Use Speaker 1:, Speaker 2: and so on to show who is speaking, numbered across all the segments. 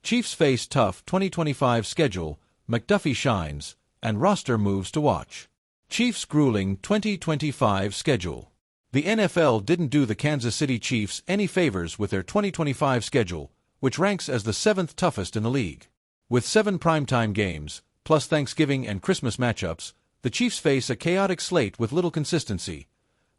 Speaker 1: Chiefs face tough 2025 schedule, McDuffie shines, and roster moves to watch. Chiefs' grueling 2025 schedule. The NFL didn't do the Kansas City Chiefs any favors with their 2025 schedule, which ranks as the 7th toughest in the league. With 7 primetime games, plus Thanksgiving and Christmas matchups, the Chiefs face a chaotic slate with little consistency.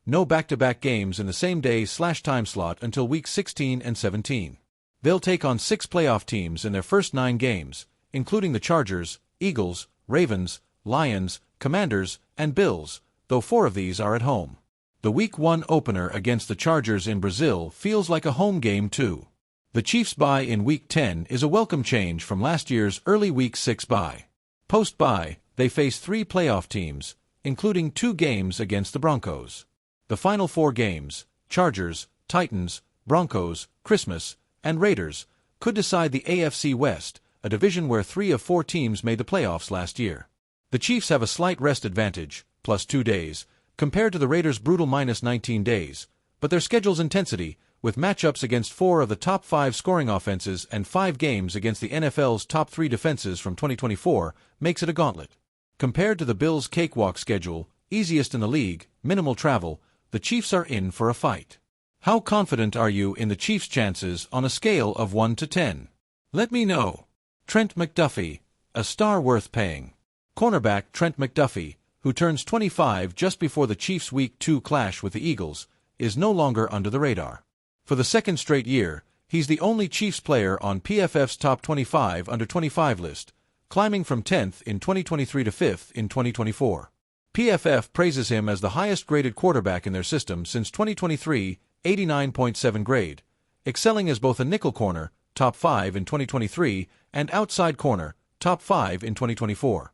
Speaker 1: No back-to-back games in the same day/time slot until weeks 16 and 17. They'll take on 6 playoff teams in their first 9 games, including the Chargers, Eagles, Ravens, Lions, Commanders, and Bills, though 4 of these are at home. The Week 1 opener against the Chargers in Brazil feels like a home game too. The Chiefs' bye in Week 10 is a welcome change from last year's early Week 6 bye. Post-bye, they face 3 playoff teams, including 2 games against the Broncos. The final 4 games, Chargers, Titans, Broncos, Christmas, and Raiders, could decide the AFC West, a division where 3 of 4 teams made the playoffs last year. The Chiefs have a slight rest advantage, plus 2 days, compared to the Raiders' brutal minus 19 days, but their schedule's intensity, with matchups against 4 of the top 5 scoring offenses and 5 games against the NFL's top 3 defenses from 2024, makes it a gauntlet. Compared to the Bills' cakewalk schedule, easiest in the league, minimal travel, the Chiefs are in for a fight. How confident are you in the Chiefs' chances on a scale of 1 to 10? Let me know. Trent McDuffie, a star worth paying. Cornerback Trent McDuffie, who turns 25 just before the Chiefs' Week 2 clash with the Eagles, is no longer under the radar. For the second straight year, he's the only Chiefs player on PFF's top 25 under 25 list, climbing from 10th in 2023 to 5th in 2024. PFF praises him as the highest-graded quarterback in their system since 2023, 89.7 grade, excelling as both a nickel corner, top 5 in 2023, and outside corner, top 5 in 2024.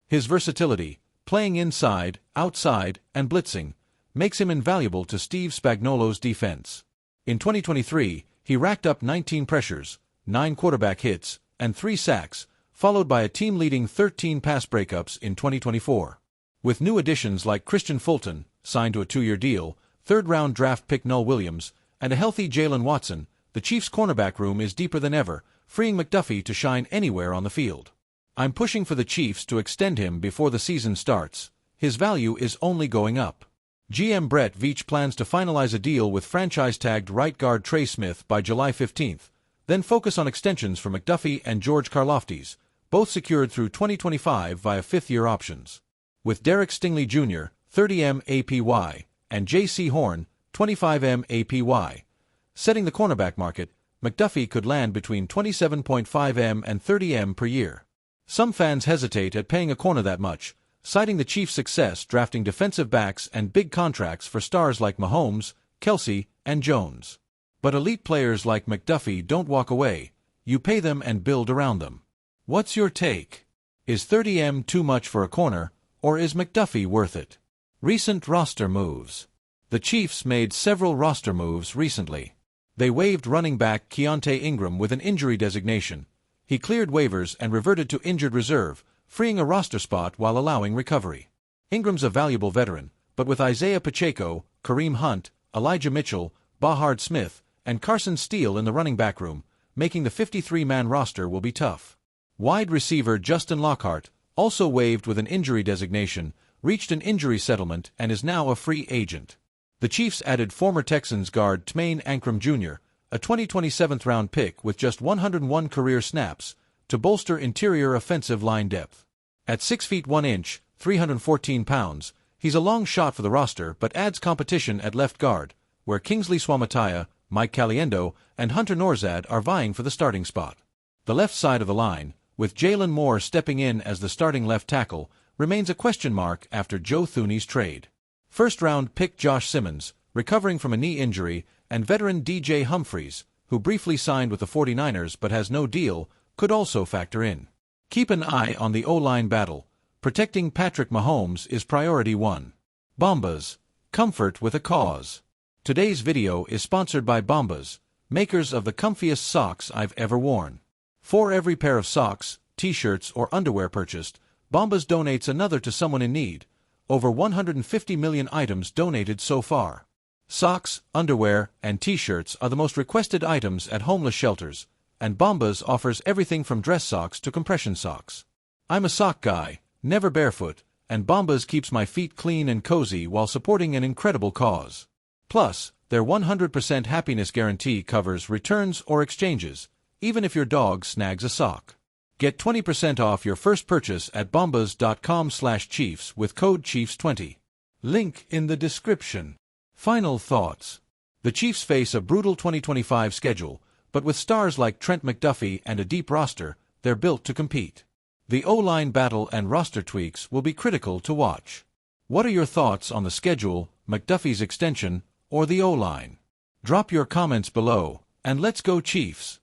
Speaker 1: His versatility, playing inside, outside, and blitzing, makes him invaluable to Steve Spagnuolo's defense. In 2023, he racked up 19 pressures, 9 quarterback hits, and 3 sacks, followed by a team-leading 13 pass breakups in 2024. With new additions like Christian Fulton, signed to a 2-year deal, third-round draft pick Noel Williams, and a healthy Jalen Watson, the Chiefs' cornerback room is deeper than ever, freeing McDuffie to shine anywhere on the field. I'm pushing for the Chiefs to extend him before the season starts. His value is only going up. GM Brett Veach plans to finalize a deal with franchise-tagged right guard Trey Smith by July 15th, then focus on extensions for McDuffie and George Karlaftis, both secured through 2025 via 5th-year options. With Derek Stingley Jr., 30M APY, and J.C. Horn, 25M APY, setting the cornerback market, McDuffie could land between 27.5M and 30M per year. Some fans hesitate at paying a corner that much, citing the Chiefs' success drafting defensive backs and big contracts for stars like Mahomes, Kelsey, and Jones. But elite players like McDuffie don't walk away, you pay them and build around them. What's your take? Is 30M too much for a corner, or is McDuffie worth it? Recent roster moves. The Chiefs made several roster moves recently. They waived running back Keontae Ingram with an injury designation. He cleared waivers and reverted to injured reserve, freeing a roster spot while allowing recovery. Ingram's a valuable veteran, but with Isaiah Pacheco, Kareem Hunt, Elijah Mitchell, Bahard Smith, and Carson Steele in the running back room, making the 53-man roster will be tough. Wide receiver Justin Lockhart, also waived with an injury designation, reached an injury settlement and is now a free agent. The Chiefs added former Texans guard Tmaine Ankrum Jr., a 2027 round pick with just 101 career snaps, to bolster interior offensive line depth. At 6 feet 1 inch, 314 pounds, he's a long shot for the roster but adds competition at left guard, where Kingsley Suamataia, Mike Caliendo, and Hunter Norzad are vying for the starting spot. The left side of the line, with Jalen Moore stepping in as the starting left tackle, remains a question mark after Joe Thuney's trade. First-round pick Josh Simmons, recovering from a knee injury, and veteran DJ Humphries, who briefly signed with the 49ers but has no deal, could also factor in. Keep an eye on the O-line battle. Protecting Patrick Mahomes is priority 1. Bombas. Comfort with a cause. Today's video is sponsored by Bombas, makers of the comfiest socks I've ever worn. For every pair of socks, t-shirts, or underwear purchased, Bombas donates another to someone in need. Over 150 million items donated so far. Socks, underwear, and t-shirts are the most requested items at homeless shelters, and Bombas offers everything from dress socks to compression socks. I'm a sock guy, never barefoot, and Bombas keeps my feet clean and cozy while supporting an incredible cause. Plus, their 100% happiness guarantee covers returns or exchanges, even if your dog snags a sock. Get 20% off your first purchase at bombas.com/Chiefs with code Chiefs20. Link in the description. Final thoughts. The Chiefs face a brutal 2025 schedule, but with stars like Trent McDuffie and a deep roster, they're built to compete. The O-line battle and roster tweaks will be critical to watch. What are your thoughts on the schedule, McDuffie's extension, or the O-line? Drop your comments below, and let's go Chiefs!